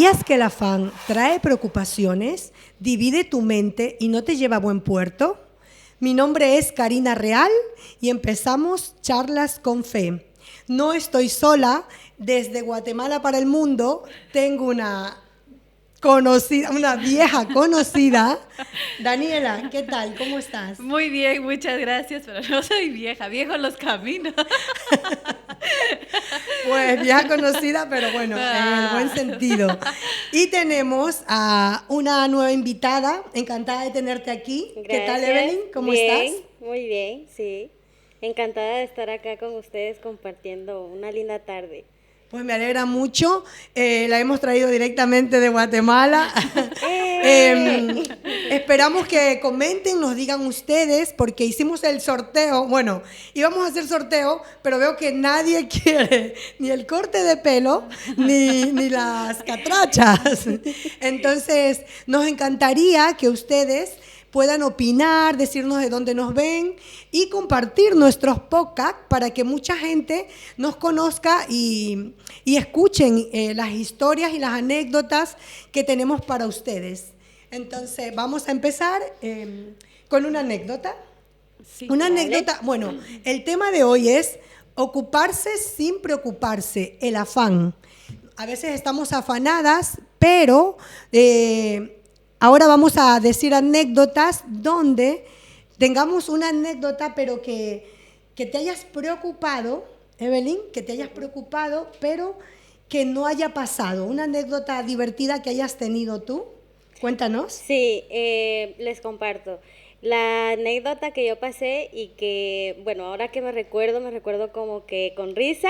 ¿Sabías que el afán trae preocupaciones, divide tu mente y no te lleva a buen puerto? Mi nombre es Karina Real y empezamos Charlas con Fe. No estoy sola, desde Guatemala para el mundo tengo una vieja conocida. Daniela, ¿qué tal? ¿Cómo estás? Muy bien, muchas gracias, pero no soy vieja, viejos los caminos. Pues vieja conocida, pero bueno, en el buen sentido. Y tenemos a una nueva invitada, encantada de tenerte aquí. Gracias. ¿Qué tal, Evelyn? ¿Cómo Bien, estás? muy bien, sí. Encantada de estar acá con ustedes compartiendo una linda tarde. Pues me alegra mucho, la hemos traído directamente de Guatemala. Esperamos que comenten, nos digan ustedes, porque hicimos el sorteo, bueno, íbamos a hacer sorteo, pero veo que nadie quiere ni el corte de pelo, ni las catrachas. Entonces, nos encantaría que ustedes puedan opinar, decirnos de dónde nos ven y compartir nuestros podcasts para que mucha gente nos conozca y escuchen las historias y las anécdotas que tenemos para ustedes. Entonces, vamos a empezar con una anécdota. Sí, Una vale. anécdota, bueno, el tema de hoy es ocuparse sin preocuparse, el afán. A veces estamos afanadas, pero ahora vamos a decir anécdotas donde tengamos una anécdota, pero que te hayas preocupado, Evelyn, que te hayas preocupado, pero que no haya pasado. Una anécdota divertida que hayas tenido tú. Cuéntanos. Sí, les comparto. La anécdota que yo pasé y que, bueno, ahora que me recuerdo como que con risa,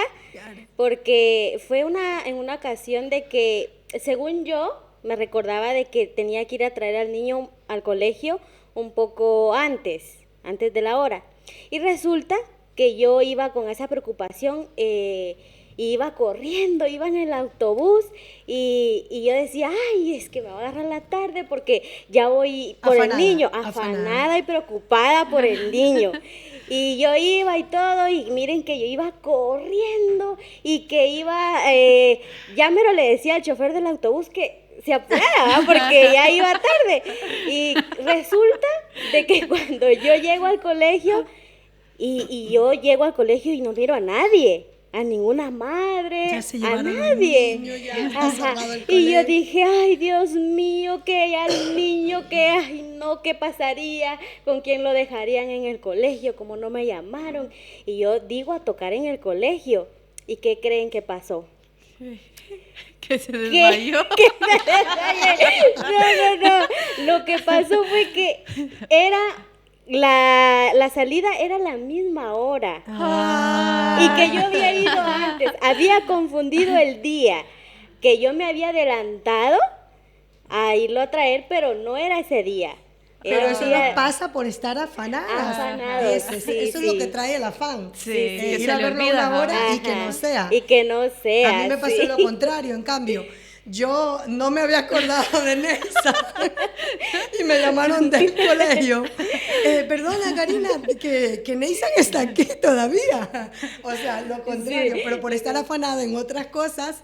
porque fue en una ocasión de que, según yo, me recordaba de que tenía que ir a traer al niño al colegio un poco antes de la hora. Y resulta que yo iba con esa preocupación, iba corriendo, iba en el autobús y yo decía, ay, es que me va a agarrar la tarde porque ya voy por Afanada, el niño, afanada. afanada y preocupada por el niño. Y yo iba y todo, y miren que yo iba corriendo y que iba, ya mero le decía al chofer del autobús que se apurara, ¿va? Porque ya iba tarde. Y resulta de que cuando yo llego al colegio, y yo llego al colegio y no miro a nadie, a ninguna madre, Ya se a llevaron los nadie. niños, ya está Ajá. cerrado el Y colegio. yo dije, ay, Dios mío, que al niño, que, ay, no, ¿qué pasaría? ¿Con quién lo dejarían en el colegio? Como no me llamaron. Y yo digo a tocar en el colegio. ¿Y qué creen que pasó? Que se desmayó. Que me desmayé. No. Lo que pasó fue que era la salida era la misma hora. Y que yo había ido antes, había confundido el día, que yo me había adelantado a irlo a traer, pero no era ese día. Pero Era eso un día no pasa por estar afanadas. Afanados, Eso sí, es lo sí. que trae el afán. Sí, que Ir se a le verlo olvida, una ¿no? hora y que Ajá, no sea. y que no sea. A mí me pasó sí. lo contrario, en cambio. Yo no me había acordado de Neisa y me llamaron del colegio. Perdona, Karina, que Neisa está aquí todavía. O sea, lo contrario, Sí. pero por estar afanada en otras cosas.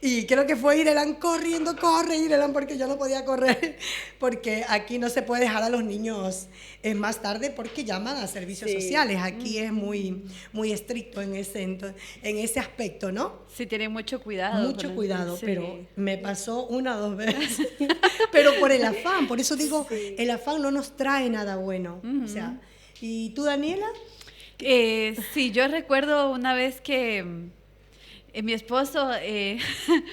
Y creo que fue Irelan corriendo, corre Irelan, porque yo no podía correr, porque aquí no se puede dejar a los niños más tarde porque llaman a servicios Sí. sociales. Aquí es muy, muy estricto en ese aspecto, ¿no? Sí, tienen mucho cuidado. Mucho con cuidado, sí. pero me pasó una o dos veces. Pero por el afán, por eso digo, el afán no nos trae nada bueno. O sea, ¿y tú, Daniela? Sí, yo recuerdo una vez que mi esposo,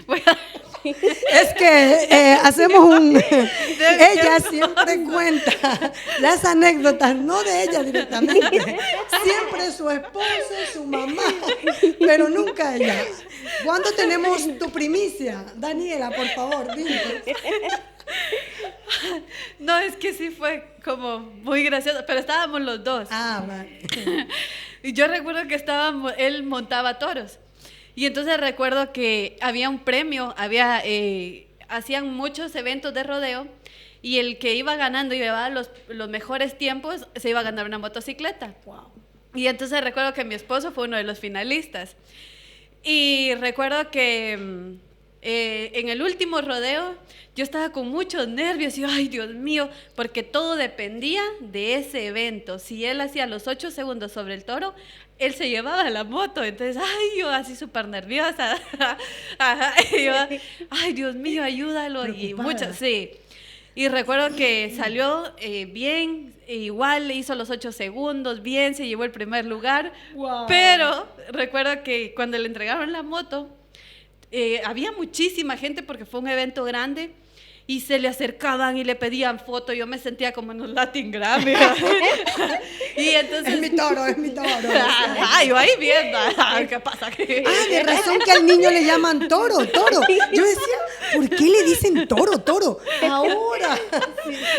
voy a- Es que hacemos ella siempre cuenta las anécdotas, no de ella directamente, siempre su esposo, su mamá, pero nunca ella. ¿Cuándo tenemos tu primicia? Daniela, por favor, dime. no, es que sí fue como muy gracioso, pero estábamos los dos. Ah, vale. Y yo recuerdo que él montaba toros. Y entonces recuerdo que había un premio, hacían muchos eventos de rodeo y el que iba ganando y llevaba los mejores tiempos se iba a ganar una motocicleta. Wow. Y entonces recuerdo que mi esposo fue uno de los finalistas. Y recuerdo que en el último rodeo yo estaba con muchos nervios y ay Dios mío, porque todo dependía de ese evento. Si él hacía los 8 segundos sobre el toro, él se llevaba la moto. Entonces, ay, yo así súper nerviosa. Ajá, y yo, ay Dios mío, ayúdalo. Y muchas, sí. Y recuerdo que salió bien, igual hizo los 8 segundos, bien, se llevó el primer lugar. Wow. Pero recuerdo que cuando le entregaron la moto, había muchísima gente porque fue un evento grande y se le acercaban y le pedían foto. Yo me sentía como en un Latin Grammy. Y entonces, Es mi toro. Ajá, yo ahí viendo, ¿qué pasa? De razón que al niño le llaman toro. Yo decía, ¿por qué le dicen toro? Ahora,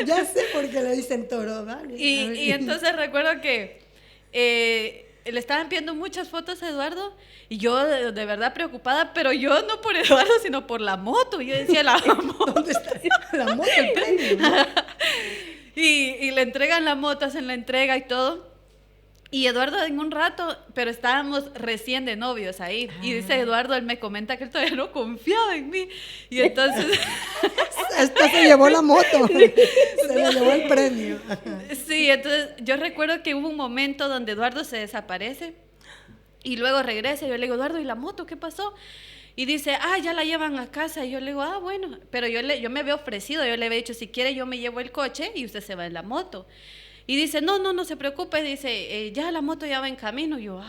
ya sé por qué le dicen toro, ¿vale? Y entonces recuerdo que le estaban pidiendo muchas fotos a Eduardo y yo de verdad preocupada, pero yo no por Eduardo, sino por la moto. Yo decía, la moto. ¿Dónde está la moto, el premio? ¿No? Y le entregan la moto, hacen la entrega y todo. Y Eduardo en un rato, pero estábamos recién de novios ahí. Y dice Eduardo, él me comenta que él todavía no confiaba en mí. Y entonces... Esta se llevó la moto, se le llevó el premio. Sí, entonces yo recuerdo que hubo un momento donde Eduardo se desaparece y luego regresa. Yo le digo, Eduardo, ¿y la moto qué pasó? Y dice, ya la llevan a casa. Y yo le digo, bueno, pero yo me había ofrecido, yo le había dicho, si quiere yo me llevo el coche y usted se va en la moto. Y dice, no se preocupe, dice, ya la moto ya va en camino. Y yo,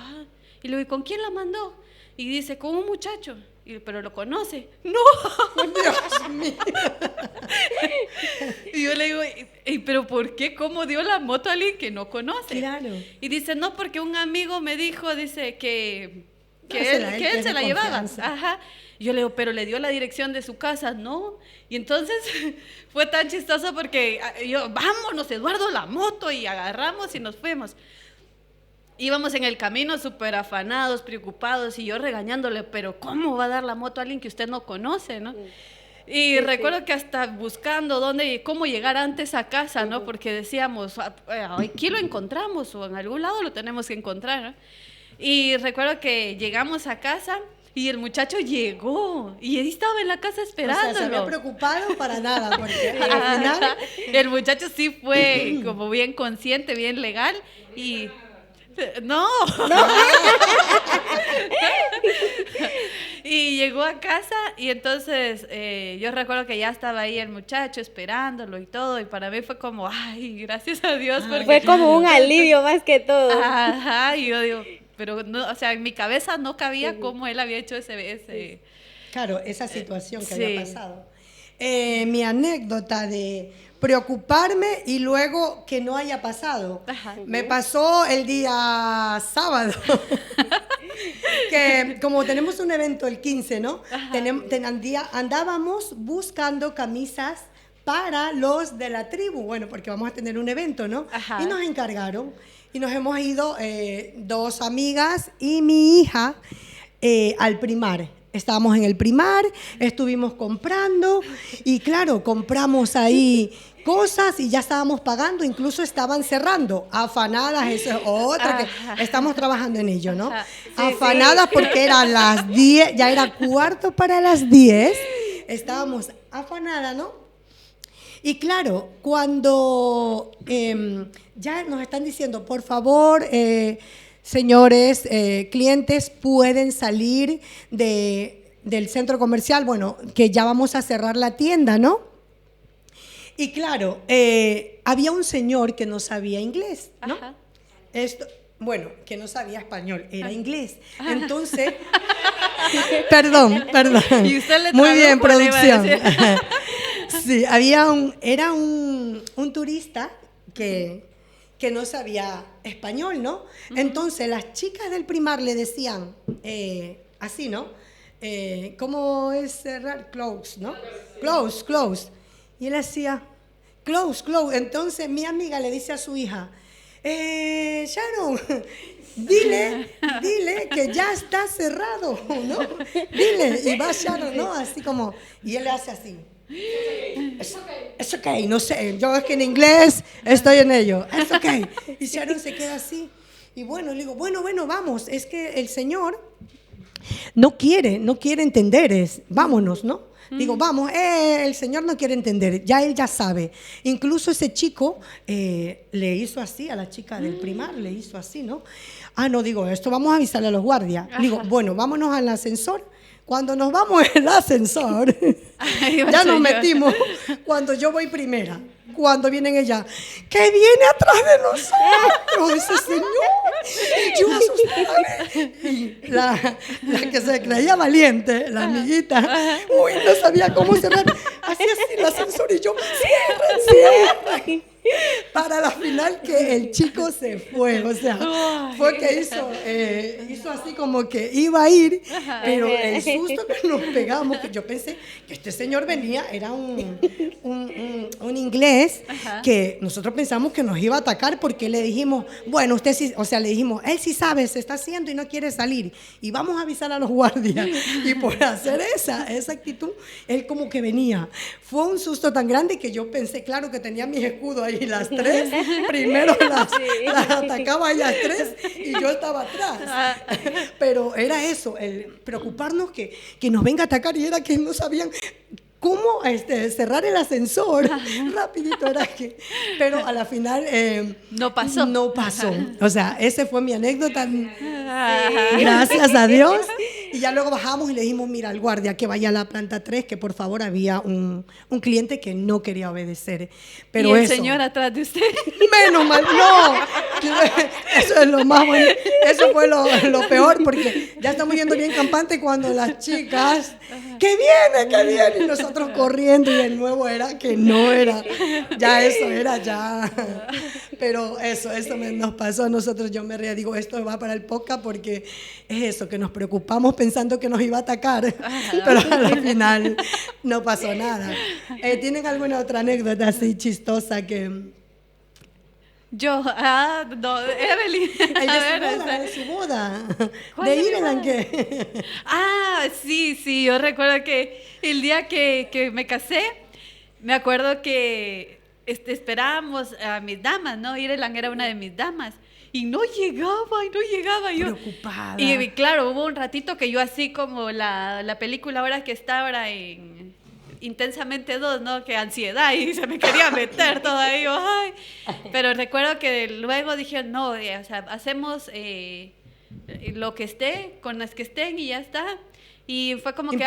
y le digo, ¿y con quién la mandó? Y dice, con un muchacho. Pero lo conoce. ¡No! Dios mío. Y yo le digo, ¿pero por qué? ¿Cómo dio la moto a alguien que no conoce? Claro. Y dice, no, porque un amigo me dijo, dice, que él se la llevaba. Ajá. Y yo le digo, pero le dio la dirección de su casa, ¿no? Y entonces fue tan chistoso porque yo, vámonos, Eduardo, la moto, y agarramos y nos fuimos. Íbamos en el camino súper afanados, preocupados, y yo regañándole, pero ¿cómo va a dar la moto a alguien que usted no conoce, no? Y recuerdo que hasta buscando cómo llegar antes a casa, ¿no? Porque decíamos, aquí lo encontramos, o en algún lado lo tenemos que encontrar, ¿no? Y recuerdo que llegamos a casa y el muchacho llegó, y él estaba en la casa esperándolo. O sea, se había preocupado para nada, porque al final... El muchacho sí fue como bien consciente, bien legal, y... No. Y llegó a casa y entonces yo recuerdo que ya estaba ahí el muchacho esperándolo y todo, y para mí fue como, ay, gracias a Dios. Porque... Fue como un alivio más que todo. Ajá, y yo digo, pero no, o sea, en mi cabeza no cabía cómo él había hecho ese... Claro, esa situación que sí. había pasado. Mi anécdota de preocuparme y luego que no haya pasado. Ajá. Me pasó el día sábado, que como tenemos un evento el 15, ¿no? Andábamos buscando camisas para los de la tribu, bueno, porque vamos a tener un evento, ¿no? Ajá. Y nos encargaron, y nos hemos ido 2 amigas y mi hija al Primar. Estábamos en el Primar, estuvimos comprando y claro, compramos ahí cosas y ya estábamos pagando, incluso estaban cerrando, afanadas, eso es otra que estamos trabajando en ello, ¿no? Sí, afanadas porque eran las 10, ya era 10:15, estábamos afanadas, ¿no? Y claro, cuando ya nos están diciendo, por favor, señores, clientes pueden salir del centro comercial, bueno, que ya vamos a cerrar la tienda, ¿no? Y claro, había un señor que no sabía inglés, ¿no? Ajá. Bueno, que no sabía español, era inglés. Entonces, perdón. Y usted le muy bien, tradujo, le iba a producción. decir. Sí, era un turista que no sabía español, ¿no? Entonces, las chicas del Primar le decían, así, ¿no? ¿Cómo es cerrar? Close, ¿no? Close. Y él hacía, close. Entonces, mi amiga le dice a su hija, Sharon, dile que ya está cerrado, ¿no? Dile, y va Sharon, ¿no? Así como, y él le hace así. Es okay, no sé, yo es que en inglés estoy en ello, es okay. Y Sharon se queda así, y bueno, le digo, bueno, vamos, es que el señor no quiere entender, vámonos, ¿no? Digo, vamos, el señor no quiere entender, ya él ya sabe. Incluso ese chico le hizo así a la chica del primar, le hizo así, ¿no? No, digo, esto vamos a avisarle a los guardias. Digo, bueno, vámonos al ascensor. Cuando nos vamos en el ascensor, ya nos metimos cuando yo voy primera. Cuando vienen ella, que viene atrás de nosotros ese señor. Y yo asustada. Y la que se creía valiente, la amiguita, uy, no sabía cómo cerrar. Hacía así el ascensor y yo, cierra. Para la final que el chico se fue, o sea, fue que hizo así como que iba a ir, pero el susto que nos pegamos, que yo pensé que este señor venía, era un inglés, que nosotros pensamos que nos iba a atacar porque le dijimos, bueno, usted sí, o sea, le dijimos, él sí sabe, se está haciendo y no quiere salir, y vamos a avisar a los guardias, y por hacer esa actitud, él como que venía. Fue un susto tan grande que yo pensé, claro, que tenía mis escudos ahí, las tres, primero las atacaba a ellas tres y yo estaba atrás. Pero era eso, el preocuparnos que nos venga a atacar, y era que no sabían cómo cerrar el ascensor rapidito, era que, pero a la final no pasó. O sea, esa fue mi anécdota. Gracias a Dios. Y ya luego bajamos y le dijimos, mira, al guardia que vaya a la planta 3, que por favor había un cliente que no quería obedecer. Pero ¿Y el señor atrás de usted? Menos mal, no. Eso es lo más bueno. Eso fue lo peor, porque ya estamos yendo bien campante cuando las chicas, que viene, y nosotros corriendo, y el nuevo era que no era. Ya eso era ya. Pero eso nos pasó a nosotros. Yo me reía, digo, esto va para el podcast porque es eso, que nos preocupamos pensando que nos iba a atacar, pero al final no pasó nada. ¿Tienen alguna otra anécdota así chistosa que...? Yo, no, Evelyn. De su boda. De Ireland, ¿qué? Sí, yo recuerdo que el día que me casé, me acuerdo que esperábamos a mis damas, ¿no? Ireland era una de mis damas. Y no llegaba yo. Preocupada. Y claro, hubo un ratito que yo así como la película ahora que está ahora en Intensamente 2, ¿no? Que ansiedad, y se me quería meter todo ahí. Ay. Pero recuerdo que luego dije, no, o sea, hacemos lo que esté, con las que estén y ya está. Y fue como que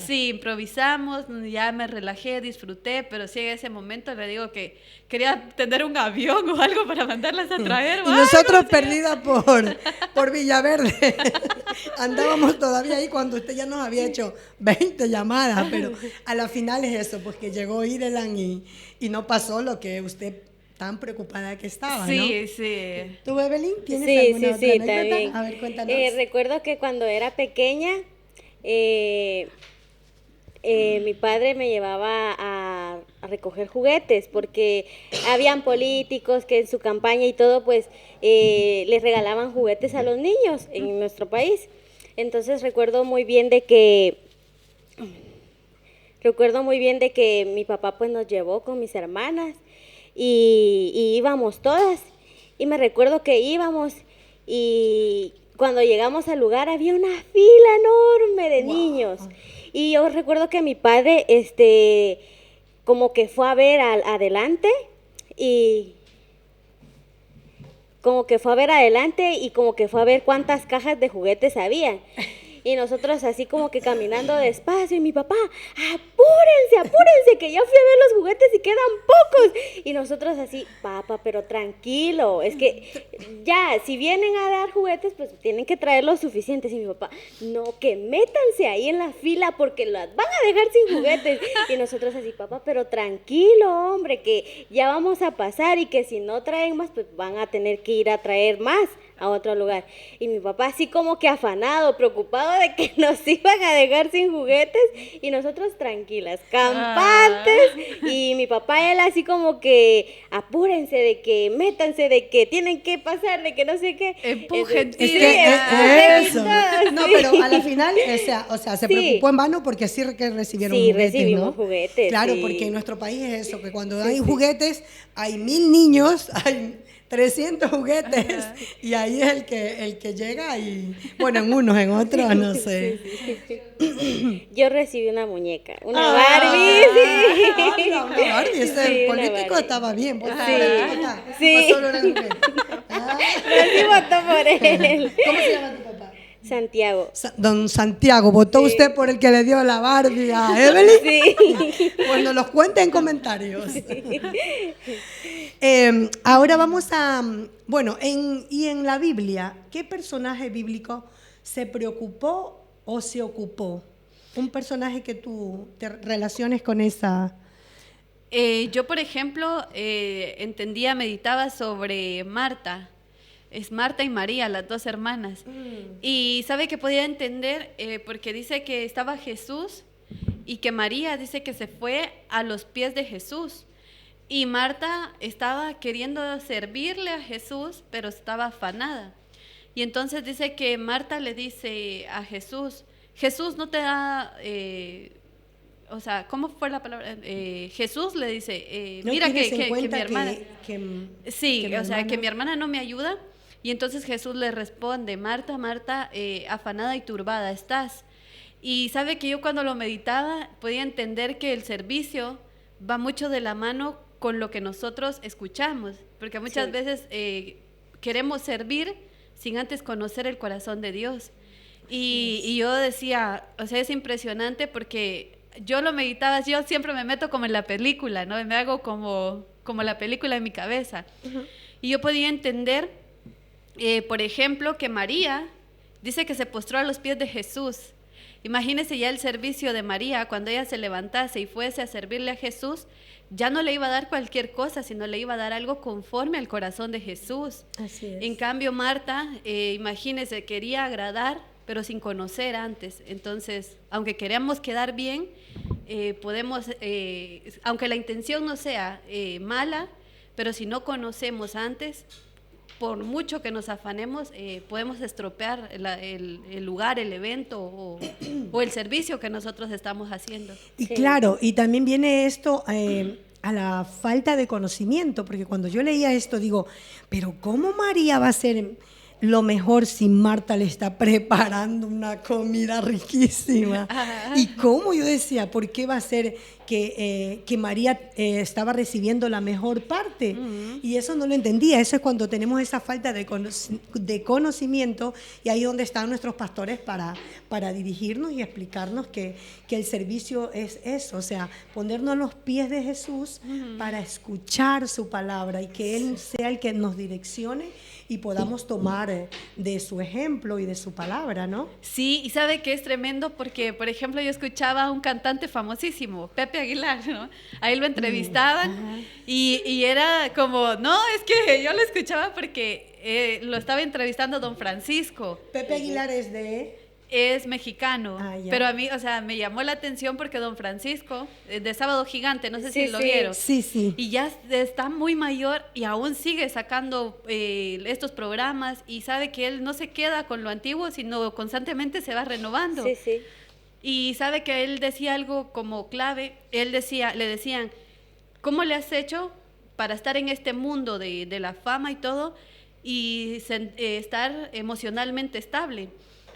improvisamos, ya me relajé, disfruté, pero sí en ese momento le digo que quería tener un avión o algo para mandarlas a traer. Y nosotros perdidas por Villaverde. Andábamos todavía ahí cuando usted ya nos había hecho 20 llamadas, pero a la final es eso, pues que llegó Ireland y no pasó lo que usted tan preocupada que estaba, ¿no? Sí. ¿Tú, Evelyn, tienes alguna otra anécdota? También. A ver, cuéntanos. Recuerdo que cuando era pequeña, mi padre me llevaba a recoger juguetes porque habían políticos que en su campaña y todo, pues, les regalaban juguetes a los niños en nuestro país. Entonces recuerdo muy bien de que mi papá pues nos llevó con mis hermanas y íbamos todas. Y me recuerdo que íbamos y cuando llegamos al lugar había una fila enorme de niños. Y yo recuerdo que mi padre, como que fue a ver adelante y como que fue a ver cuántas cajas de juguetes había. Y nosotros así como que caminando despacio, y mi papá, apúrense, que ya fui a ver los juguetes y quedan pocos. Y nosotros así, papá, pero tranquilo, es que ya, si vienen a dar juguetes, pues tienen que traer los suficientes. Y mi papá, no, que métanse ahí en la fila porque las van a dejar sin juguetes. Y nosotros así, papá, pero tranquilo, hombre, que ya vamos a pasar y que si no traen más, pues van a tener que ir a traer más a otro lugar. Y mi papá así como que afanado, preocupado de que nos iban a dejar sin juguetes, y nosotros tranquilas, campantes, y mi papá, él así como que apúrense, de que métanse, de que tienen que pasar, de que no sé qué. Empujen. Eso. No, pero a la final, o sea, se preocupó en vano porque sí que recibieron juguetes, recibimos ¿no? juguetes. Claro, porque en nuestro país es eso, que cuando hay juguetes, hay 1000 niños, 300 juguetes y ahí es el que llega y, bueno, en unos, en otros, no sé. Sí. Yo recibí una muñeca, una Barbie. Barbie. Una Barbie, ese Sí, una político Barbie. estaba bien. ¿Vos Sí. sí. ¿O solo era juguete? Sí votó por él. ¿Cómo se llama tu papá? Santiago. Don Santiago, ¿votó usted por el que le dio la Barbie a Evelyn? Sí. Pues nos los cuenta en comentarios. Ahora vamos a, bueno, y en la Biblia, ¿qué personaje bíblico se preocupó o se ocupó? Un personaje que tú te relaciones con esa... Yo, por ejemplo, meditaba sobre Marta. Es Marta y María, las dos hermanas. Y sabe que podía entender porque dice que estaba Jesús y que María dice que se fue a los pies de Jesús. Y Marta estaba queriendo servirle a Jesús, pero estaba afanada. Y entonces dice que Marta le dice a Jesús, Jesús no te da... o sea, ¿cómo fue la palabra? Jesús le dice, ¿No mira tienes en que cuenta mi hermana... Sí, que mi o sea, que hermana- mi hermana no me ayuda. Y entonces Jesús le responde, Marta, Marta, afanada y turbada estás. Y sabe que yo cuando lo meditaba podía entender que el servicio va mucho de la mano con lo que nosotros escuchamos, porque muchas veces queremos servir sin antes conocer el corazón de Dios. Y yo decía, o sea, es impresionante porque yo lo meditaba, yo siempre me meto como en la película, ¿no? Me hago como la película en mi cabeza. Y yo podía entender, por ejemplo, que María dice que se postró a los pies de Jesús. Imagínese ya el servicio de María, cuando ella se levantase y fuese a servirle a Jesús, ya no le iba a dar cualquier cosa, sino le iba a dar algo conforme al corazón de Jesús. Así es. En cambio, Marta, imagínese, quería agradar, pero sin conocer antes. Entonces, aunque queramos quedar bien, podemos, aunque la intención no sea mala, pero si no conocemos antes, por mucho que nos afanemos, podemos estropear el lugar, el evento o el servicio que nosotros estamos haciendo. Y Sí. claro, y también viene esto a la falta de conocimiento, porque cuando yo leía esto digo, pero ¿cómo María va a ser lo mejor si Marta le está preparando una comida riquísima? Y cómo yo decía, ¿por qué va a ser que María estaba recibiendo la mejor parte? Y eso no lo entendía. Eso es cuando tenemos esa falta de conocimiento, y ahí es donde están nuestros pastores para dirigirnos y explicarnos que el servicio es eso, o sea, ponernos a los pies de Jesús para escuchar su palabra y que Él sea el que nos direccione y podamos tomar de su ejemplo y de su palabra, ¿no? Sí, y sabe que es tremendo porque, por ejemplo, yo escuchaba a un cantante famosísimo, Pepe Aguilar, ¿no? Ahí lo entrevistaban y era como, no, es que yo lo escuchaba porque lo estaba entrevistando don Francisco. Pepe Aguilar Es mexicano, Ya. pero a mí, o sea, me llamó la atención porque don Francisco, de Sábado Gigante, no sé Sí, si lo sí. vieron. Sí, sí. Y ya está muy mayor y aún sigue sacando estos programas y sabe que él no se queda con lo antiguo, sino constantemente se va renovando. Sí, sí. Y sabe que él decía algo como clave, le decían, ¿cómo le has hecho para estar en este mundo de la fama y todo y estar emocionalmente estable?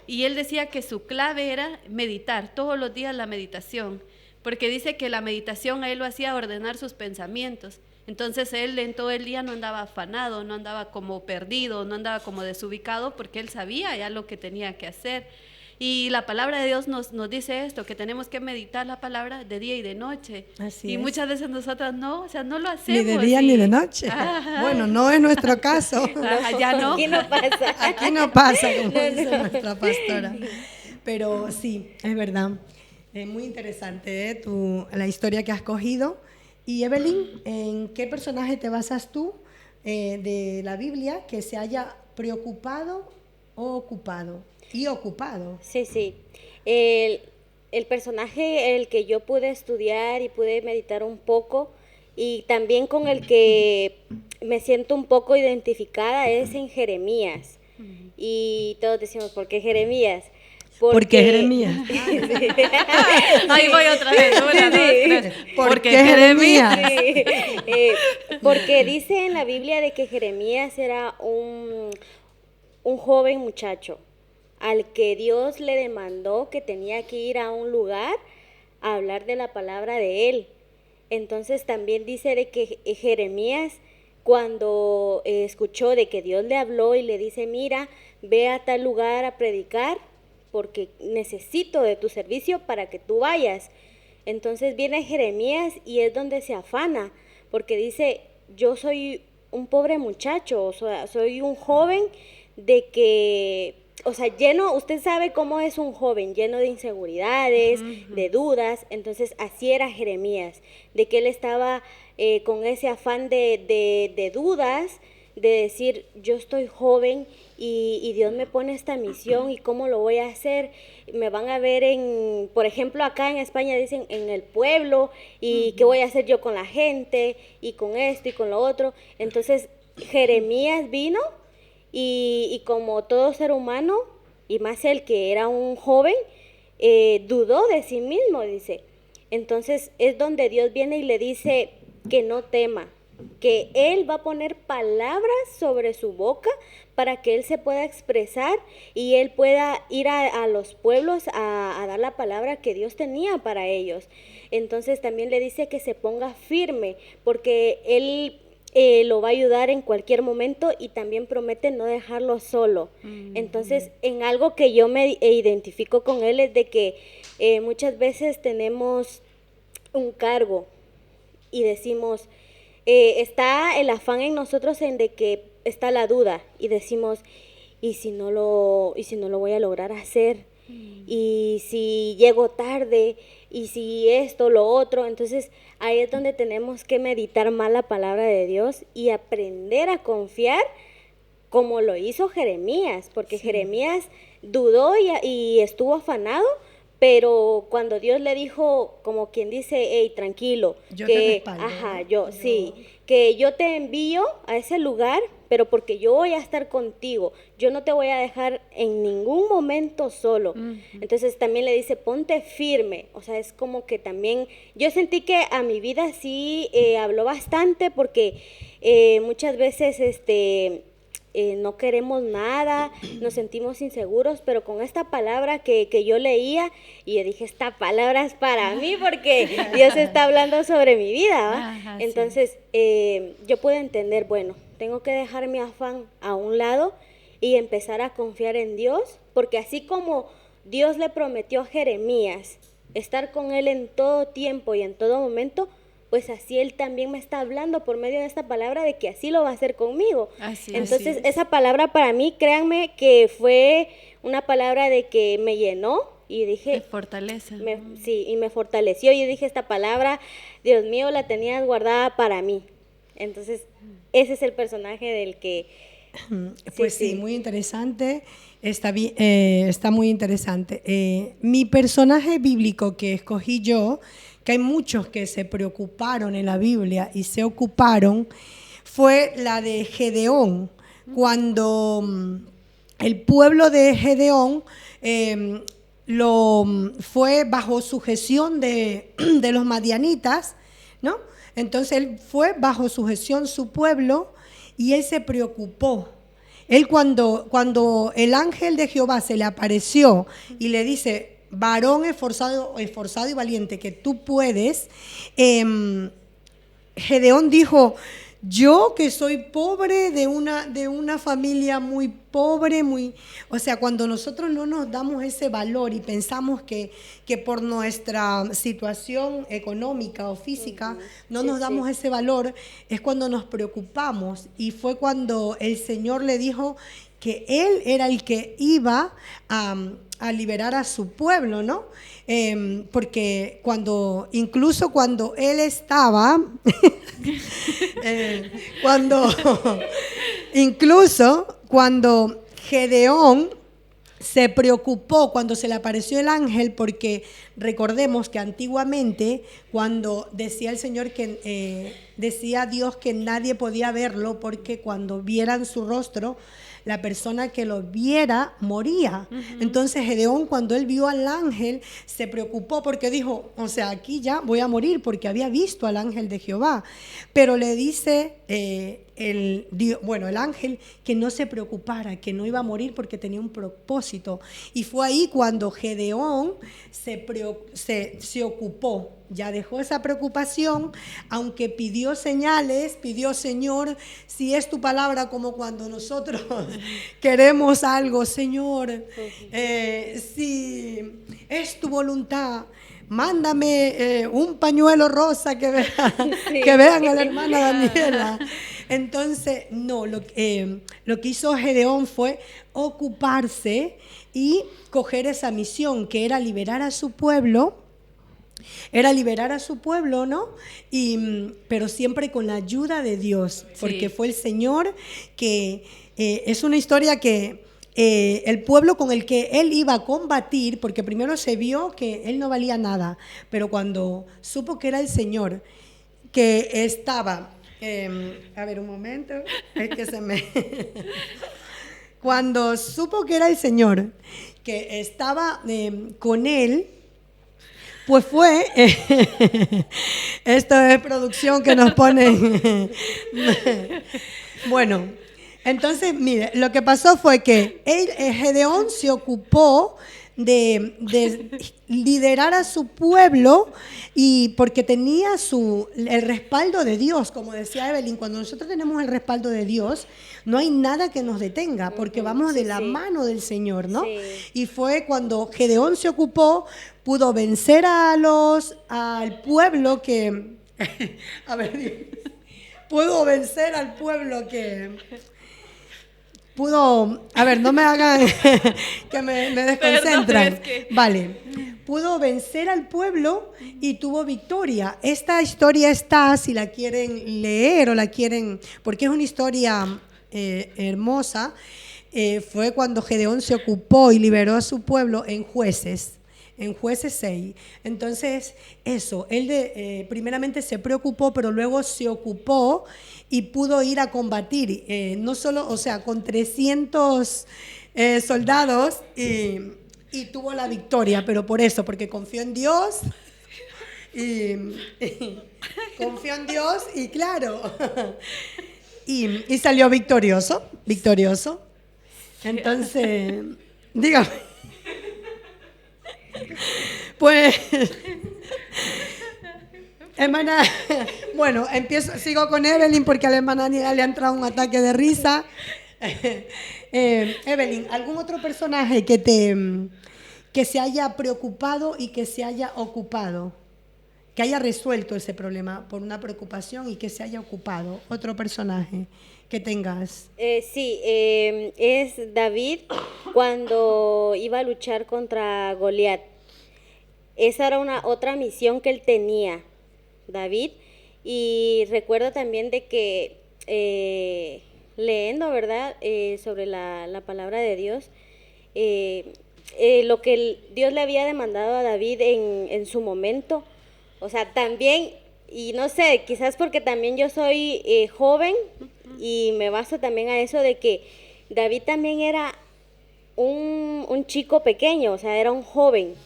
Y él decía que su clave era meditar, todos los días la meditación, porque dice que la meditación a él lo hacía ordenar sus pensamientos. Entonces él en todo el día no andaba afanado, no andaba como perdido, no andaba como desubicado, porque él sabía ya lo que tenía que hacer. Y la palabra de Dios nos dice esto, que tenemos que meditar la palabra de día y de noche. Así y es. muchas veces nosotras no, o sea, no lo hacemos. Ni de día ni de noche. Ajá. Bueno, no es nuestro caso. Ajá, ya no. Aquí no pasa. Aquí no pasa, como dice nuestra pastora. Pero sí, es verdad. Es muy interesante la historia que has cogido. Y Evelyn, ¿en qué personaje te basas tú de la Biblia que se haya preocupado o ocupado? Y ocupado. Sí, sí. El personaje el que yo pude estudiar y pude meditar un poco y también con el que me siento un poco identificada es en Jeremías. Y todos decimos, ¿por qué Jeremías? Porque Jeremías. Ahí voy otra vez. Una, dos, tres. Porque Jeremías. Sí, porque dice en la Biblia de que Jeremías era un joven muchacho al que Dios le demandó que tenía que ir a un lugar a hablar de la palabra de él. Entonces también dice de que Jeremías, cuando escuchó de que Dios le habló y le dice, mira, ve a tal lugar a predicar porque necesito de tu servicio para que tú vayas. Entonces viene Jeremías y es donde se afana, porque dice, yo soy un pobre muchacho, o sea, soy un joven de que, o sea, lleno, usted sabe cómo es un joven, lleno de inseguridades, de dudas. Entonces así era Jeremías, de que él estaba con ese afán de dudas, de decir, yo estoy joven y Dios me pone esta misión y cómo lo voy a hacer. Me van a ver por ejemplo, acá en España dicen en el pueblo, y qué voy a hacer yo con la gente y con esto y con lo otro. Entonces Jeremías vino y como todo ser humano, y más él que era un joven, dudó de sí mismo, dice. Entonces es donde Dios viene y le dice que no tema, que Él va a poner palabras sobre su boca para que Él se pueda expresar y Él pueda ir a los pueblos a dar la palabra que Dios tenía para ellos. Entonces también le dice que se ponga firme, porque Él lo va a ayudar en cualquier momento, y también promete no dejarlo solo. Entonces, en algo que yo me identifico con Él es de que muchas veces tenemos un cargo y decimos, está el afán en nosotros en de que está la duda y decimos, ¿y si no lo voy a lograr hacer? ¿Y si llego tarde? ¿Y si esto, lo otro? Entonces ahí es donde tenemos que meditar más la palabra de Dios y aprender a confiar como lo hizo Jeremías, porque Jeremías dudó y estuvo afanado, pero cuando Dios le dijo, como quien dice, hey, tranquilo, yo te respaldo, que yo te envío a ese lugar, pero porque yo voy a estar contigo, yo no te voy a dejar en ningún momento solo. Entonces también le dice, ponte firme. O sea, es como que también, yo sentí que a mi vida sí habló bastante, porque muchas veces no queremos nada, nos sentimos inseguros, pero con esta palabra que yo leía, y yo dije, esta palabra es para mí, porque Dios está hablando sobre mi vida, ¿va? Ajá, entonces yo puedo entender, bueno, tengo que dejar mi afán a un lado y empezar a confiar en Dios, porque así como Dios le prometió a Jeremías estar con él en todo tiempo y en todo momento, pues así Él también me está hablando por medio de esta palabra de que así lo va a hacer conmigo. Entonces esa palabra para mí, créanme que fue una palabra de que me llenó y dije... Me fortalece. Sí, y me fortaleció. Y dije, esta palabra, Dios mío, la tenías guardada para mí. Entonces ese es el personaje del que... Pues sí, muy interesante. Está muy interesante. Mi personaje bíblico que escogí yo, que hay muchos que se preocuparon en la Biblia y se ocuparon, fue la de Gedeón. Cuando el pueblo de Gedeón fue bajo sujeción de los madianitas, ¿no? Entonces él fue bajo sujeción su pueblo y él se preocupó. Él cuando el ángel de Jehová se le apareció y le dice, varón esforzado y valiente, que tú puedes, Gedeón dijo, yo que soy pobre de una familia muy pobre, o sea, cuando nosotros no nos damos ese valor y pensamos que por nuestra situación económica o física no nos damos ese valor, es cuando nos preocupamos. Y fue cuando el Señor le dijo que Él era el que iba a liberar a su pueblo, ¿no? Porque incluso cuando él estaba, cuando Gedeón se preocupó cuando se le apareció el ángel, porque recordemos que antiguamente cuando decía el Señor decía Dios que nadie podía verlo, porque cuando vieran su rostro la persona que lo viera moría. Entonces Gedeón, cuando él vio al ángel, se preocupó porque dijo, o sea, aquí ya voy a morir, porque había visto al ángel de Jehová. Pero le dice el ángel que no se preocupara, que no iba a morir porque tenía un propósito. Y fue ahí cuando Gedeón se ocupó, ya dejó esa preocupación, aunque pidió señales, pidió, Señor, si es tu palabra, como cuando nosotros queremos algo, Señor, si es tu voluntad, mándame un pañuelo rosa que vean a la hermana Daniela. Entonces, no, lo que hizo Gedeón fue ocuparse y coger esa misión, que era liberar a su pueblo. ¿No? Pero siempre con la ayuda de Dios, porque fue el Señor que es una historia que el pueblo con el que él iba a combatir, porque primero se vio que él no valía nada, pero cuando supo que era el Señor que estaba, a ver un momento, es que se me... Cuando supo que era el Señor que estaba con él, pues fue, esto es producción que nos ponen, bueno, entonces mire, lo que pasó fue que Gedeón se ocupó de liderar a su pueblo, y porque tenía el respaldo de Dios, como decía Evelyn, cuando nosotros tenemos el respaldo de Dios, no hay nada que nos detenga, porque vamos de la mano del Señor, ¿no? Sí. Y fue cuando Gedeón se ocupó, pudo vencer al pueblo que, a ver, pudo vencer al pueblo que... no me hagan que me desconcentran. Perdón, Vale, pudo vencer al pueblo y tuvo victoria. Esta historia está, si la quieren leer o la quieren, porque es una historia hermosa, fue cuando Gedeón se ocupó y liberó a su pueblo en Jueces 6. Entonces, eso, él primeramente se preocupó, pero luego se ocupó y pudo ir a combatir, no solo, o sea, con 300 soldados, y tuvo la victoria, pero por eso, porque confió en Dios, confió en Dios y claro, y salió victorioso. Entonces, dígame. Pues, hermana, bueno, sigo con Evelyn porque a la hermana Daniela le ha entrado un ataque de risa. Evelyn, ¿algún otro personaje que se haya preocupado y que se haya ocupado? Que haya resuelto ese problema por una preocupación y que se haya ocupado. Otro personaje que tengas. Sí, es David cuando iba a luchar contra Goliat. Esa era otra misión que él tenía, David. Y recuerdo también de que leyendo, ¿verdad?, sobre la palabra de Dios, lo que Dios le había demandado a David en su momento, o sea, también, y no sé, quizás porque también yo soy joven y me baso también a eso de que David también era un chico pequeño, o sea, era un joven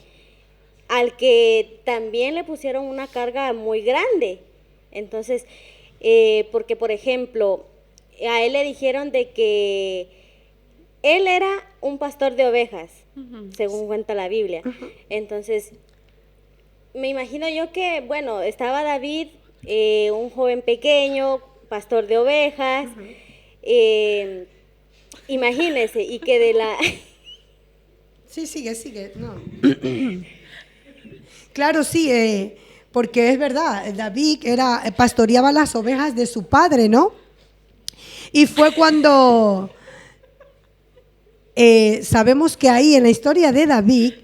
al que también le pusieron una carga muy grande. Entonces, porque por ejemplo, a él le dijeron de que él era un pastor de ovejas, según cuenta la Biblia. Entonces, me imagino yo que, bueno, estaba David, un joven pequeño, pastor de ovejas, imagínese, y que de la... Sí, sigue, no. Claro, sí, porque es verdad, David pastoreaba las ovejas de su padre, ¿no? Y fue cuando sabemos que ahí en la historia de David,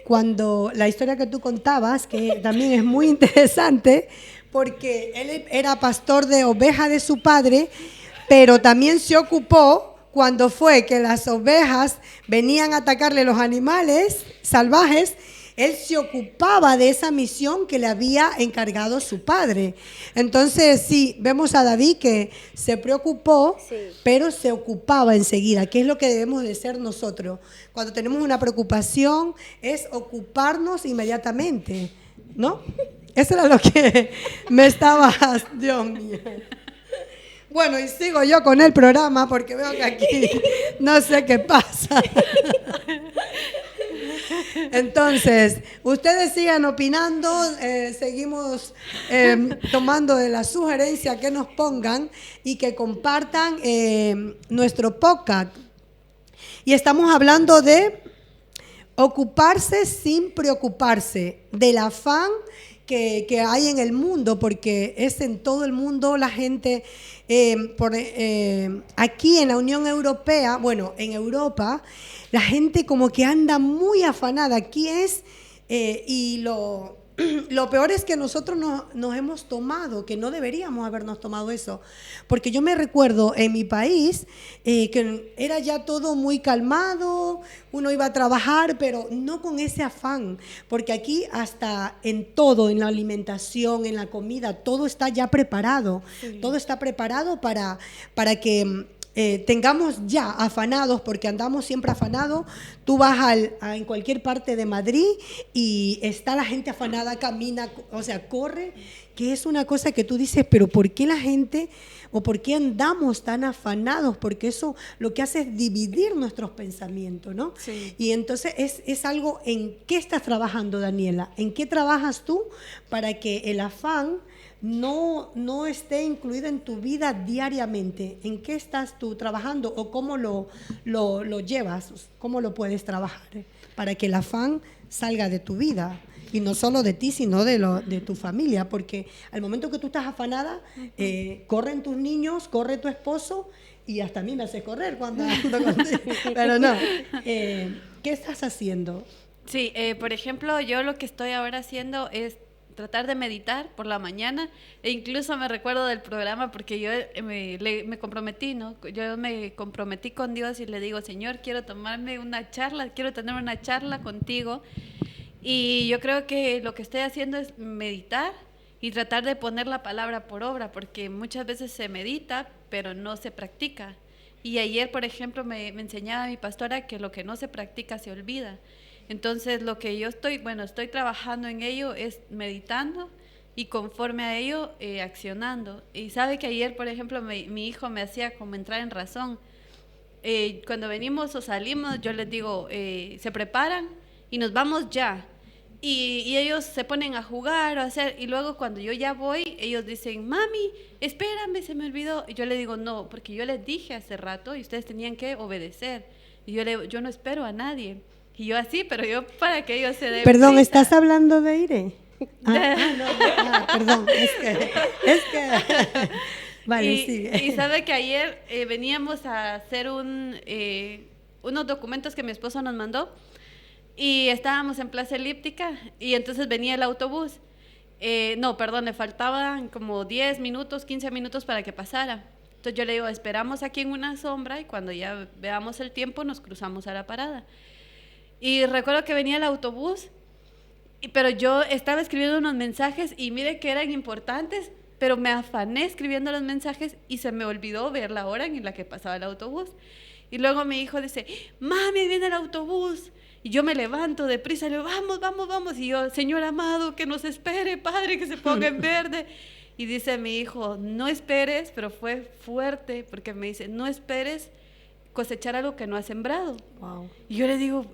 cuando la historia que tú contabas, que también es muy interesante, porque él era pastor de ovejas de su padre, pero también se ocupó cuando fue que las ovejas venían a atacarle los animales salvajes. él se ocupaba de esa misión que le había encargado su padre. Entonces, sí, vemos a David que se preocupó, Sí. pero se ocupaba enseguida, que es lo que debemos de ser nosotros. Cuando tenemos una preocupación, es ocuparnos inmediatamente, ¿no? Eso era lo que me estaba, Dios mío. Bueno, y sigo yo con el programa porque veo que aquí no sé qué pasa. Entonces, ustedes sigan opinando, seguimos tomando de la sugerencia que nos pongan y que compartan nuestro podcast. Y estamos hablando de ocuparse sin preocuparse, del afán que hay en el mundo, porque es en todo el mundo la gente, aquí en la Unión Europea, bueno, en Europa, la gente como que anda muy afanada. Aquí es, y lo peor es que nosotros nos hemos tomado, que no deberíamos habernos tomado eso, porque yo me recuerdo en mi país que era ya todo muy calmado, uno iba a trabajar, pero no con ese afán, porque aquí hasta en todo, en la alimentación, en la comida, todo está ya preparado, todo está preparado para que tengamos ya afanados, porque andamos siempre afanados. Tú vas en cualquier parte de Madrid y está la gente afanada, camina, o sea, corre, que es una cosa que tú dices, pero ¿por qué la gente o por qué andamos tan afanados? Porque eso lo que hace es dividir nuestros pensamientos, ¿no? Sí. Y entonces es algo. ¿En qué estás trabajando, Daniela? ¿En qué trabajas tú para que el afán no esté incluido en tu vida diariamente? ¿En qué estás tú trabajando o cómo lo llevas? ¿Cómo lo puedes trabajar para que el afán salga de tu vida? Y no solo de ti, sino de tu familia, porque al momento que tú estás afanada, corren tus niños, corre tu esposo, y hasta a mí me hace correr cuando ando contigo. Pero no, ¿qué estás haciendo? Sí, por ejemplo, yo lo que estoy ahora haciendo es tratar de meditar por la mañana, e incluso me recuerdo del programa porque yo me comprometí, ¿no? Yo me comprometí con Dios y le digo, Señor, quiero tener una charla contigo, y yo creo que lo que estoy haciendo es meditar y tratar de poner la palabra por obra, porque muchas veces se medita, pero no se practica. Y ayer, por ejemplo, me enseñaba mi pastora que lo que no se practica se olvida. Entonces, lo que yo estoy trabajando en ello es meditando y conforme a ello accionando. Y sabe que ayer, por ejemplo, mi hijo me hacía como entrar en razón. Cuando venimos o salimos, yo les digo, se preparan y nos vamos ya. Y ellos se ponen a jugar o a hacer, y luego cuando yo ya voy, ellos dicen, mami, espérame, se me olvidó. Y yo le digo, no, porque yo les dije hace rato y ustedes tenían que obedecer. Y yo le digo, yo no espero a nadie. Y yo así, pero yo para que ellos se den Perdón, prisa. ¿estás hablando de Ire? Perdón, es que vale, sigue. Y sabe que ayer veníamos a hacer unos documentos que mi esposo nos mandó, y estábamos en Plaza Elíptica, y entonces venía el autobús. No, perdón, le faltaban como 10 minutos, 15 minutos para que pasara. Entonces yo le digo, esperamos aquí en una sombra y cuando ya veamos el tiempo nos cruzamos a la parada. Y recuerdo que venía el autobús, pero yo estaba escribiendo unos mensajes y mire que eran importantes, pero me afané escribiendo los mensajes y se me olvidó ver la hora en la que pasaba el autobús. Y luego mi hijo dice, mami, viene el autobús. Y yo me levanto deprisa, le digo, vamos, vamos, vamos. Y yo, Señor amado, que nos espere, Padre, que se ponga en verde. Y dice mi hijo, no esperes, pero fue fuerte, porque me dice, no esperes cosechar algo que no has sembrado. Wow. Y yo le digo,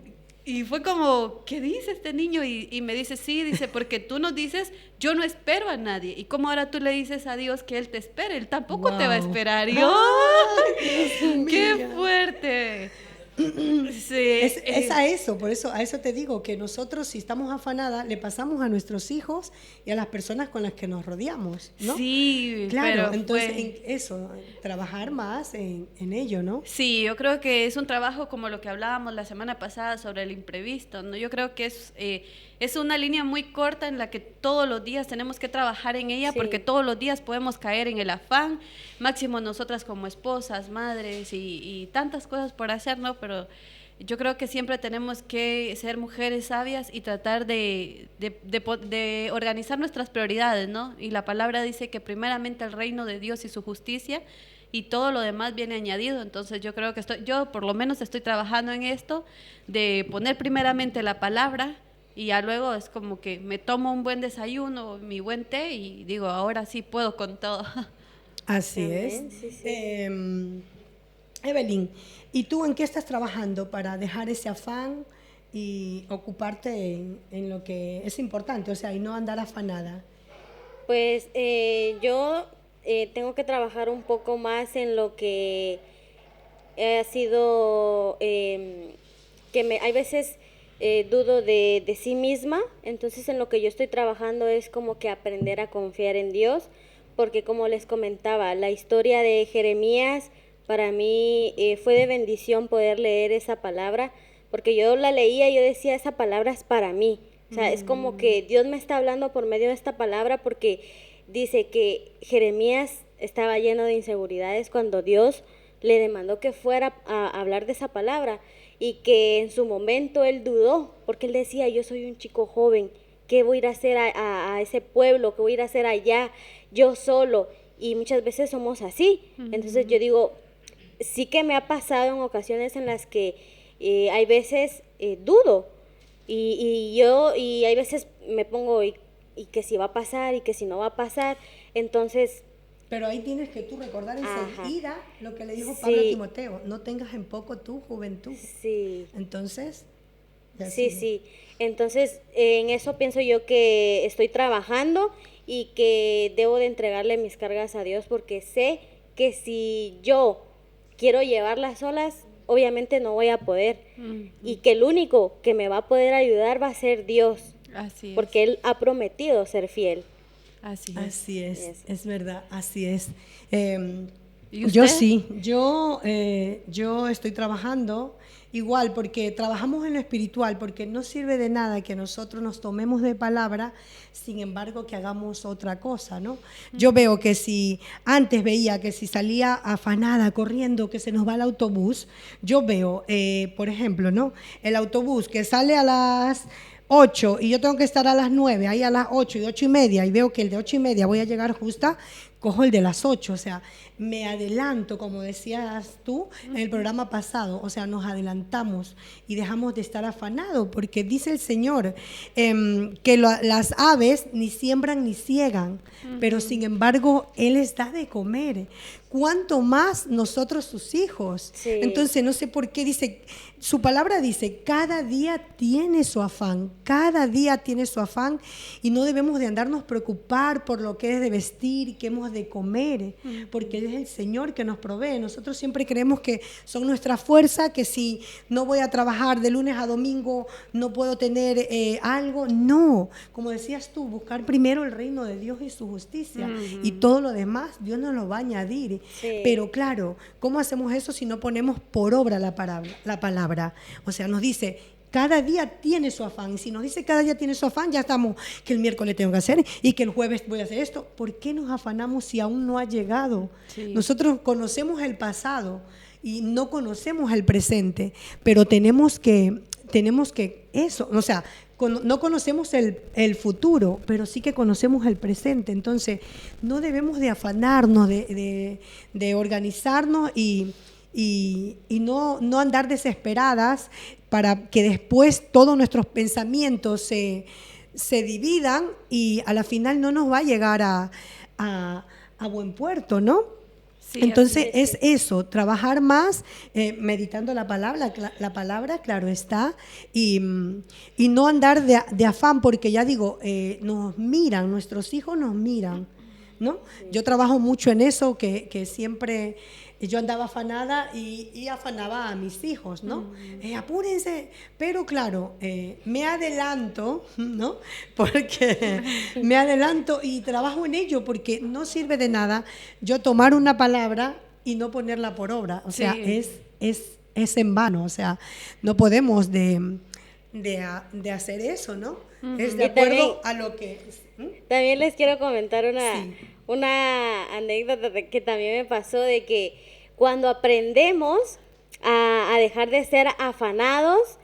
y fue como, ¿qué dice este niño? Y me dice, sí, dice, porque tú nos dices, yo no espero a nadie. Y como ahora tú le dices a Dios que Él te espere, Él tampoco te va a esperar. Y yo, ¡ay, qué fuerte! Sí, Es a eso, por eso, a eso te digo, que nosotros si estamos afanadas, le pasamos a nuestros hijos y a las personas con las que nos rodeamos, ¿no? Sí, claro, pero entonces fue- en eso, trabajar más en ello, ¿no? Sí, yo creo que es un trabajo como lo que hablábamos la semana pasada sobre el imprevisto, ¿no? Yo creo que es una línea muy corta en la que todos los días tenemos que trabajar en ella, Sí. porque todos los días podemos caer en el afán, máximo nosotras como esposas, madres y tantas cosas por hacer, ¿no? Pero yo creo que siempre tenemos que ser mujeres sabias y tratar de organizar nuestras prioridades, ¿no? Y la palabra dice que primeramente el reino de Dios y su justicia, y todo lo demás viene añadido. Entonces yo creo que yo por lo menos estoy trabajando en esto, de poner primeramente la palabra, y ya luego es como que me tomo un buen desayuno, mi buen té, y digo, ahora sí puedo con todo. Así También, es. sí, sí. Evelyn, ¿y tú en qué estás trabajando para dejar ese afán y ocuparte en lo que es importante, o sea, y no andar afanada? Pues yo tengo que trabajar un poco más en lo que ha sido, hay veces dudo de sí misma, entonces en lo que yo estoy trabajando es como que aprender a confiar en Dios, porque como les comentaba, la historia de Jeremías para mí fue de bendición poder leer esa palabra, porque yo la leía y yo decía, esa palabra es para mí. O sea, es como que Dios me está hablando por medio de esta palabra, porque dice que Jeremías estaba lleno de inseguridades cuando Dios le demandó que fuera a hablar de esa palabra, y que en su momento él dudó, porque él decía, yo soy un chico joven, ¿qué voy a ir a hacer a ese pueblo? ¿Qué voy a ir a hacer allá yo solo? Y muchas veces somos así. Entonces yo digo, sí que me ha pasado en ocasiones en las que hay veces dudo, y hay veces me pongo y que si va a pasar y que si no va a pasar, entonces... Pero ahí tienes que tú recordar Ajá. enseguida lo que le dijo Pablo a Sí. Timoteo, no tengas en poco tu juventud. Sí. Entonces, ya Sí, sigue. sí. Entonces, en eso pienso yo que estoy trabajando y que debo de entregarle mis cargas a Dios, porque sé que si yo quiero llevarlas solas, obviamente no voy a poder. Y que el único que me va a poder ayudar va a ser Dios, Así es. porque Él ha prometido ser fiel. Así es. Así Eso. es verdad, así es. ¿Y Yo usted? sí, yo estoy trabajando igual, porque trabajamos en lo espiritual, porque no sirve de nada que nosotros nos tomemos de palabra, sin embargo que hagamos otra cosa, ¿no? Yo veo que si antes veía que si salía afanada, corriendo, que se nos va el autobús, yo veo, por ejemplo, ¿no? El autobús que sale a las 8 y yo tengo que estar a las 9, ahí a las 8 y 8:30, y veo que el de 8:30 voy a llegar justa, cojo el de las 8, o sea, me adelanto, como decías tú en el programa pasado, o sea, nos adelantamos y dejamos de estar afanados, porque dice el Señor que las aves ni siembran ni ciegan, pero sin embargo Él les da de comer. ¿Cuánto más nosotros sus hijos? Sí. Entonces, no sé por qué dice, su palabra dice, cada día tiene su afán, cada día tiene su afán, y no debemos de andarnos preocupar por lo que es de vestir, que hemos de comer, porque Él es el Señor que nos provee. Nosotros siempre creemos que son nuestra fuerza, que si no voy a trabajar de lunes a domingo no puedo tener algo. No, como decías tú, buscar primero el reino de Dios y su justicia, y todo lo demás Dios nos lo va a añadir. Sí. Pero claro, ¿cómo hacemos eso si no ponemos por obra la palabra? O sea, nos dice, cada día tiene su afán. Y si nos dice cada día tiene su afán, ya estamos, que el miércoles tengo que hacer y que el jueves voy a hacer esto. ¿Por qué nos afanamos si aún no ha llegado? Sí. Nosotros conocemos el pasado y no conocemos el presente, pero tenemos que eso, o sea, no conocemos el futuro, pero sí que conocemos el presente. Entonces, no debemos de afanarnos, de organizarnos y no andar desesperadas para que después todos nuestros pensamientos se dividan y a la final no nos va a llegar a buen puerto, ¿no? Sí, Entonces así es. es eso, trabajar más, meditando la palabra, claro está, y no andar de afán, porque ya digo, nos miran, nuestros hijos nos miran, ¿no? Yo trabajo mucho en eso, que siempre yo andaba afanada y afanaba a mis hijos, ¿no? Apúrense, pero claro, me adelanto, ¿no? Porque me adelanto y trabajo en ello, porque no sirve de nada yo tomar una palabra y no ponerla por obra, o sea, Sí. es en vano, o sea, no podemos de hacer eso, ¿no? Es de Y también- acuerdo a lo que... También les quiero comentar Sí. una anécdota que también me pasó, de que cuando aprendemos a dejar de ser afanados.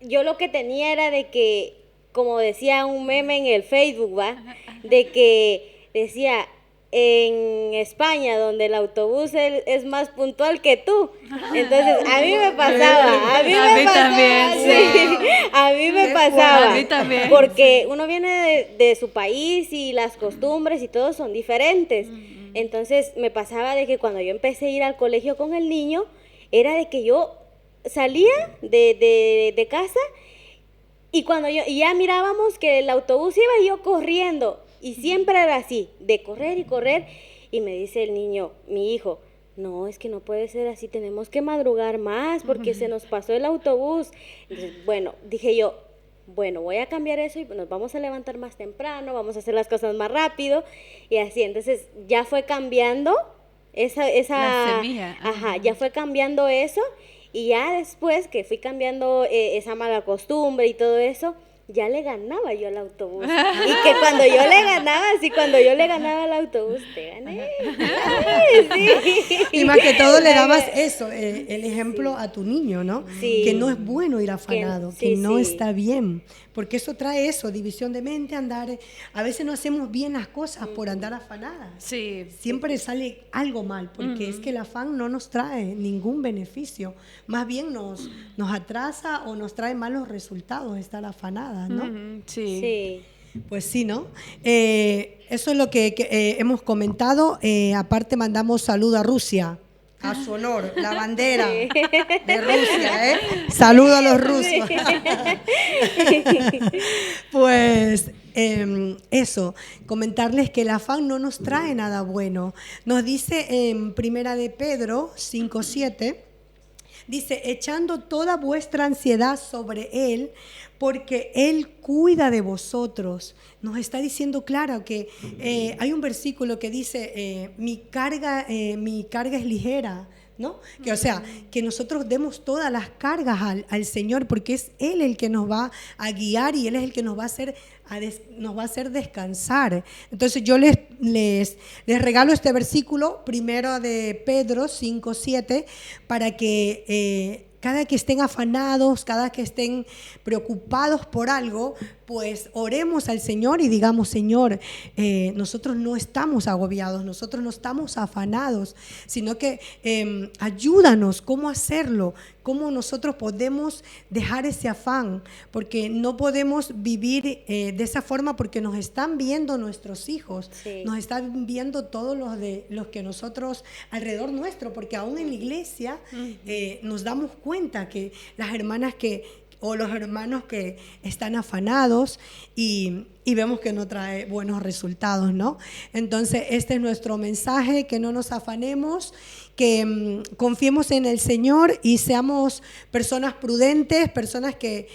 Yo lo que tenía era de que, como decía un meme en el Facebook, ¿va? De que decía, en España, donde el autobús es más puntual que tú. Entonces, a mí me pasaba, a mí también, sí. A mí me pasaba. A mí también. Porque uno viene de su país y las costumbres y todo son diferentes. Entonces, me pasaba de que cuando yo empecé a ir al colegio con el niño, era de que yo salía de casa y cuando y ya mirábamos que el autobús iba, yo corriendo. Y siempre era así, de correr y correr. Y me dice el niño, mi hijo, no, es que no puede ser así, tenemos que madrugar más porque se nos pasó el autobús. Entonces, bueno, dije yo, bueno, voy a cambiar eso y nos vamos a levantar más temprano, vamos a hacer las cosas más rápido. Y así, entonces ya fue cambiando esa La semilla. Ajá, ya fue cambiando eso. Y ya después que fui cambiando esa mala costumbre y todo eso, ya le ganaba yo al autobús. Y que cuando yo le ganaba al autobús, te gané. Sí. Y más que todo le dabas eso, el ejemplo a tu niño, ¿no? Sí. Que no es bueno ir afanado, Que que no sí. está bien. Porque eso trae eso, división de mente, andar. A veces no hacemos bien las cosas por andar afanadas. Sí. Siempre sale algo mal, porque es que el afán no nos trae ningún beneficio. Más bien nos atrasa o nos trae malos resultados estar afanadas, ¿no? Sí. Sí. Pues sí, ¿no? Eso es lo que hemos comentado. Aparte mandamos saludo a Rusia, a su honor, la bandera de Rusia, ¿eh? Saludo a los rusos. Pues eso, comentarles que el afán no nos trae nada bueno. Nos dice en Primera de Pedro 5:7, dice, echando toda vuestra ansiedad sobre Él, porque Él cuida de vosotros. Nos está diciendo claro que hay un versículo que dice, mi carga es ligera, ¿no? Que, o sea, que nosotros demos todas las cargas al Señor, porque es Él el que nos va a guiar y Él es el que nos va a hacer descansar. Entonces yo les regalo este versículo, Primero de Pedro 5:7, para que cada que estén afanados, cada que estén preocupados por algo, pues oremos al Señor y digamos, Señor, nosotros no estamos agobiados, nosotros no estamos afanados, sino que ayúdanos cómo hacerlo, cómo nosotros podemos dejar ese afán, porque no podemos vivir de esa forma, porque nos están viendo nuestros hijos, Sí. nos están viendo todos los que nosotros alrededor nuestro, porque aún en la iglesia nos damos cuenta que las hermanas o los hermanos que están afanados y vemos que no trae buenos resultados, ¿no? Entonces, este es nuestro mensaje, que no nos afanemos, que confiemos en el Señor y seamos personas prudentes, personas que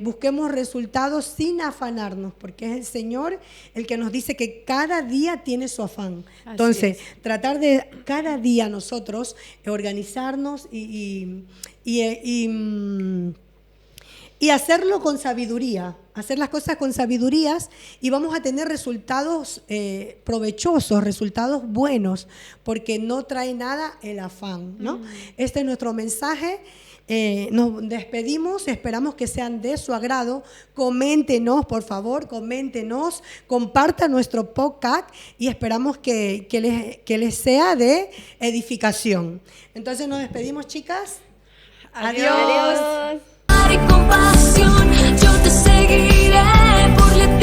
busquemos resultados sin afanarnos, porque es el Señor el que nos dice que cada día tiene su afán. Entonces, tratar de cada día nosotros organizarnos y hacerlo con sabiduría, hacer las cosas con sabidurías, y vamos a tener resultados provechosos, resultados buenos, porque no trae nada el afán, ¿no? Este es nuestro mensaje. Nos despedimos, esperamos que sean de su agrado. Coméntenos, por favor, coméntenos, compartan nuestro podcast y esperamos que les sea de edificación. Entonces nos despedimos, chicas. Adiós. Adiós. Y compasión, yo te seguiré por la eternidad.